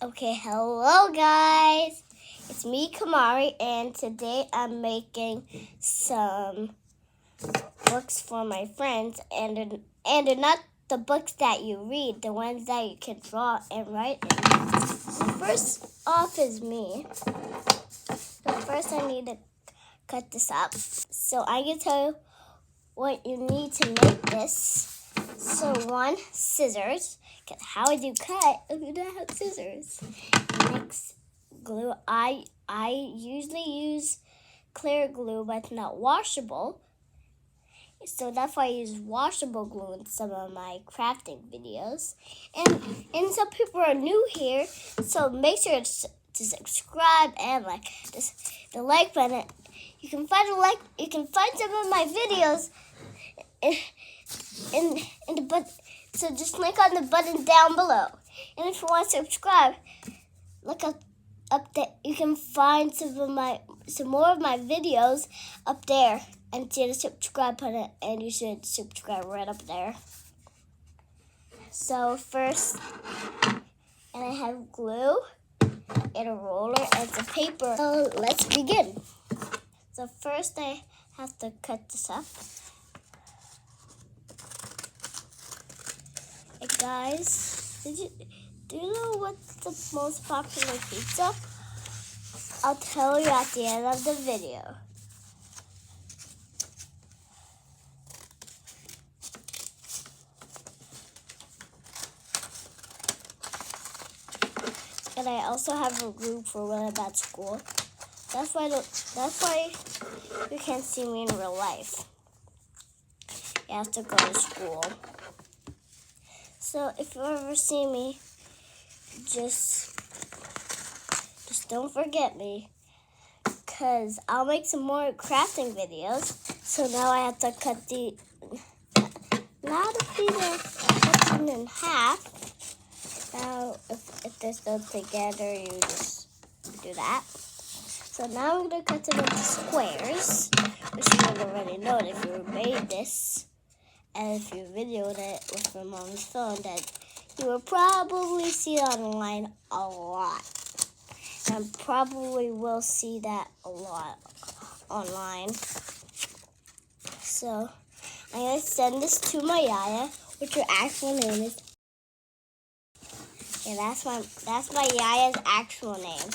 Okay, hello guys. It's me, Kamari, and today I'm making some books for my friends, and they're not the books that you read, the ones that you can draw and write in. So first off is me. So first I need to cut this up. So I'm going to tell you what you need to make this. So one, scissors. Because how would you cut if you don't have scissors? Next, glue. I usually use clear glue, but it's not washable. So that's why I use washable glue in some of my crafting videos. And some people are new here, so make sure to subscribe and like the like button. You can find some of my videos in the button. So just click on the button down below. And if you want to subscribe, look up there. You can find some more of my videos up there, and see the subscribe button, and you should subscribe right up there. So first, and I have glue and a roller and some paper. So let's begin. So first I have to cut this up. Hey guys, do you know what's the most popular pizza? I'll tell you at the end of the video. And I also have a group for when I'm at school. That's why you can't see me in real life. You have to go to school. So if you ever see me, just don't forget me, because I'll make some more crafting videos. So now I have to cut cut them in half. Now if they're still together, you just do that. So now I'm going to cut them into squares, which you would already know if you made this. And if you videoed it with your mom's phone, then you will probably see it online a lot. And probably will see that a lot online. So I'm going to send this to my Yaya, which her actual name is. And that's my Yaya's actual name.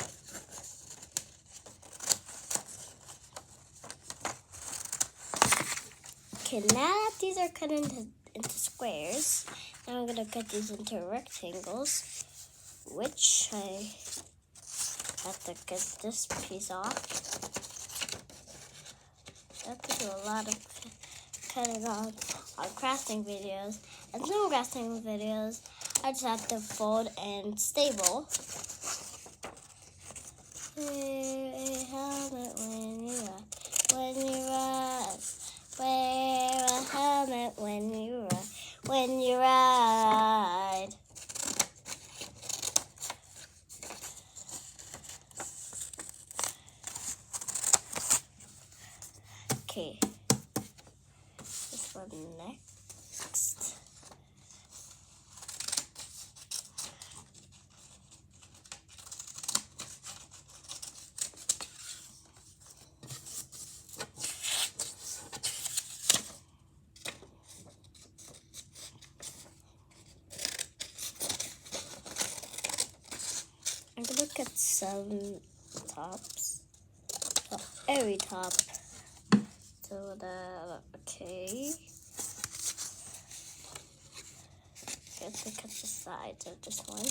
Okay, now that these are cut into squares, now I'm going to cut these into rectangles, which I have to cut this piece off. I have to do a lot of cutting on crafting videos. And some crafting videos, I just have to fold and staple. Wear a helmet when you ride. Wear a helmet when you ride. Okay, this one next. I'm gonna cut some tops, every top. So okay. I have to cut the sides of this one.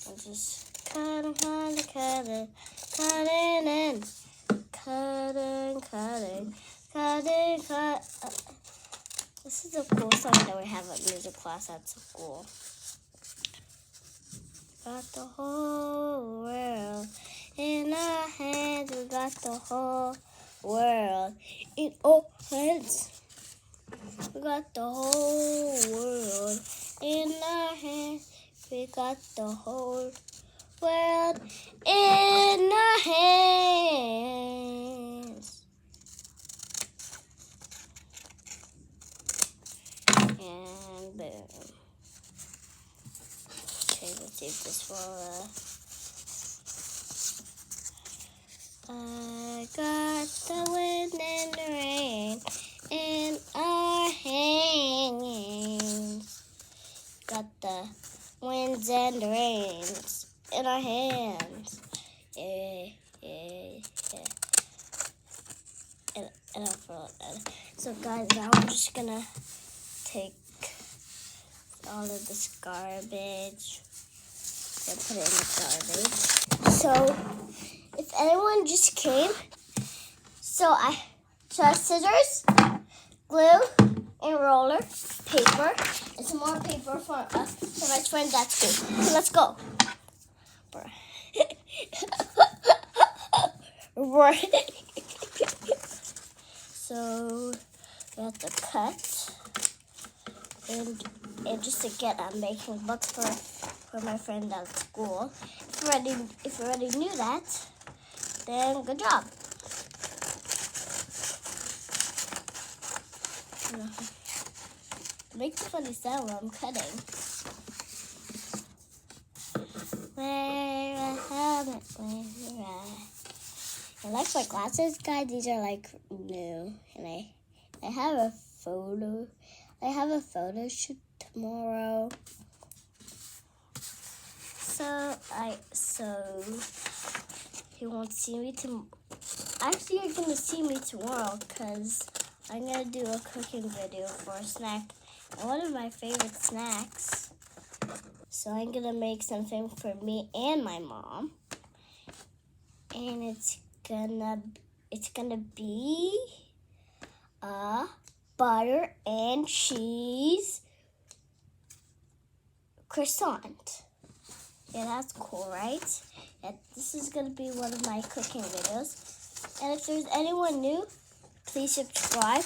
I'm just cutting. This is a cool song that we have at music class at school. Got the whole world in our hands. We got the whole world in our hands. We got the whole world in our hands. We got the whole world in our hands. And boom. Okay, let's save this for I got the wind and the rain in our hands. Got the winds and the rains in our hands. Yeah, yeah, yeah. And I forgot that. So guys, now I'm just gonna take all of this garbage and put it in the garbage. So if anyone just came, so I have scissors, glue, and roller, paper, and some more paper for us, for my friend at school. So let's go. So we have to cut, and just again, I'm making books for my friend at school. If you already knew that, then good job. Make the funny sound while I'm cutting. I like my glasses, guys. These are like new, and I have a photo. I have a photo shoot tomorrow. So you won't see me tomorrow. Actually, you're gonna see me tomorrow because I'm gonna do a cooking video for a snack, and one of my favorite snacks. So I'm gonna make something for me and my mom, and it's gonna be a butter and cheese croissant. Yeah, that's cool, right? Yeah, this is gonna be one of my cooking videos. And if there's anyone new, please subscribe.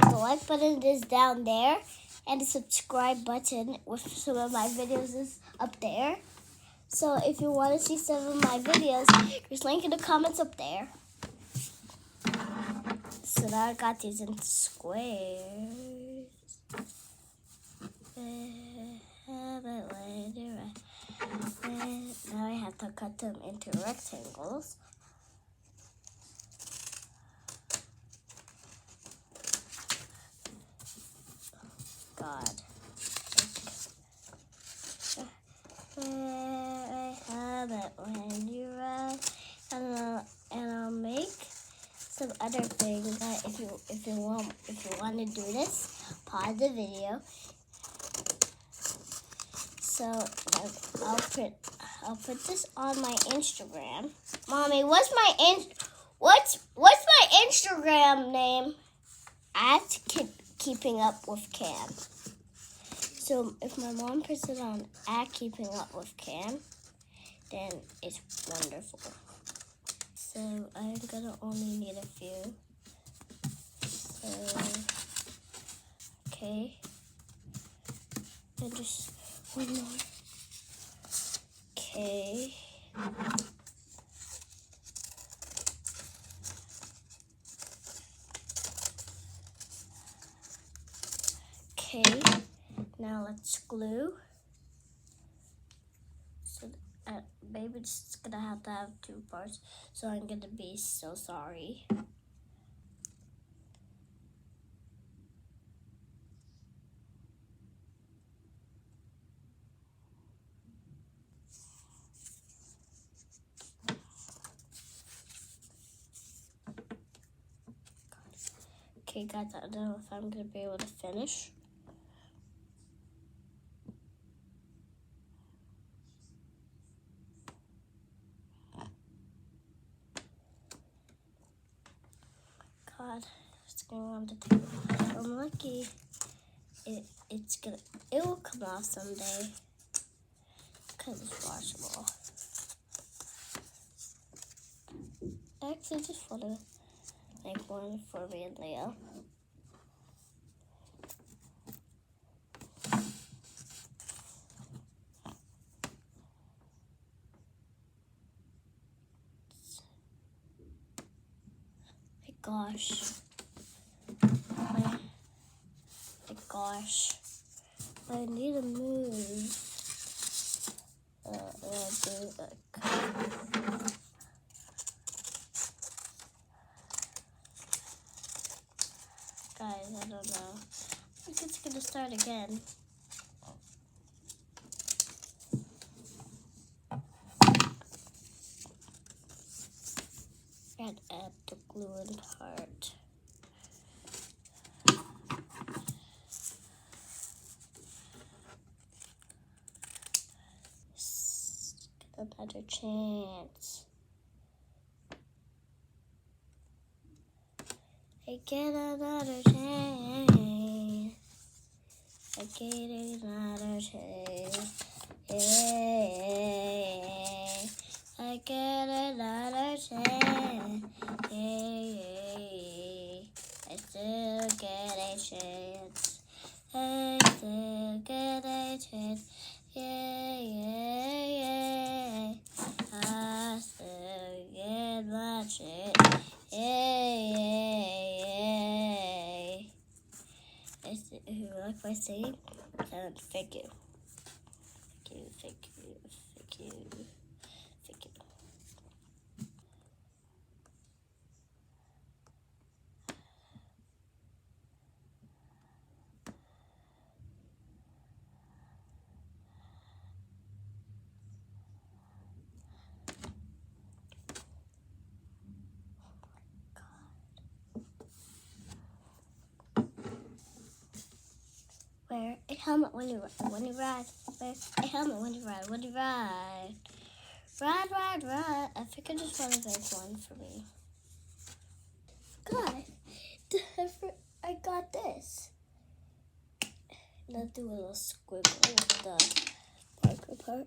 The like button is down there, and the subscribe button with some of my videos is up there. So if you want to see some of my videos, there's a link in the comments up there. So now I got these into squares. Now I have to cut them into rectangles. God. I have it when you run, and I'll make some other things. If you want to do this, pause the video. So I'll put this on my Instagram. Mommy, what's my Instagram name? At Keeping Up with Cam. So if my mom puts it on at Keeping Up with Cam, then it's wonderful. So I'm gonna only need a few. So okay, and just one more. Okay. Okay, now let's glue. So maybe it's gonna have to have 2 parts, so I'm gonna be so sorry. Okay, guys, I don't know if I'm gonna be able to finish. God, it's going on to take. I'm lucky it will come off someday because it's washable. I actually just want to make one for me and Leo. Gosh. My gosh. I need to move. Guys, I don't know. I think it's gonna start again. And add the gluing part. Another chance. I get another chance. I get another chance. Yeah. I get another chance. Yeah. I still get a chance. I still get a chance. Yeah, yeah, yeah. I still get my chance. Yeah, yeah, yeah. If you like my singing, then thank you. Thank you, thank you, thank you, thank you. Wear a helmet when you ride. Wear a helmet when you ride. Ride. I think I just want to make one for me. God, I got this. Now do a little squiggle with the marker part.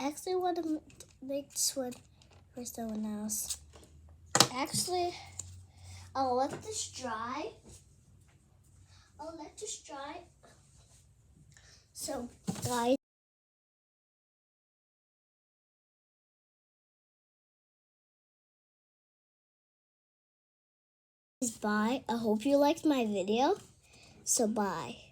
Actually, I want to make this one for someone else. Actually, I'll let this dry. So, guys, bye. I hope you liked my video. So, bye.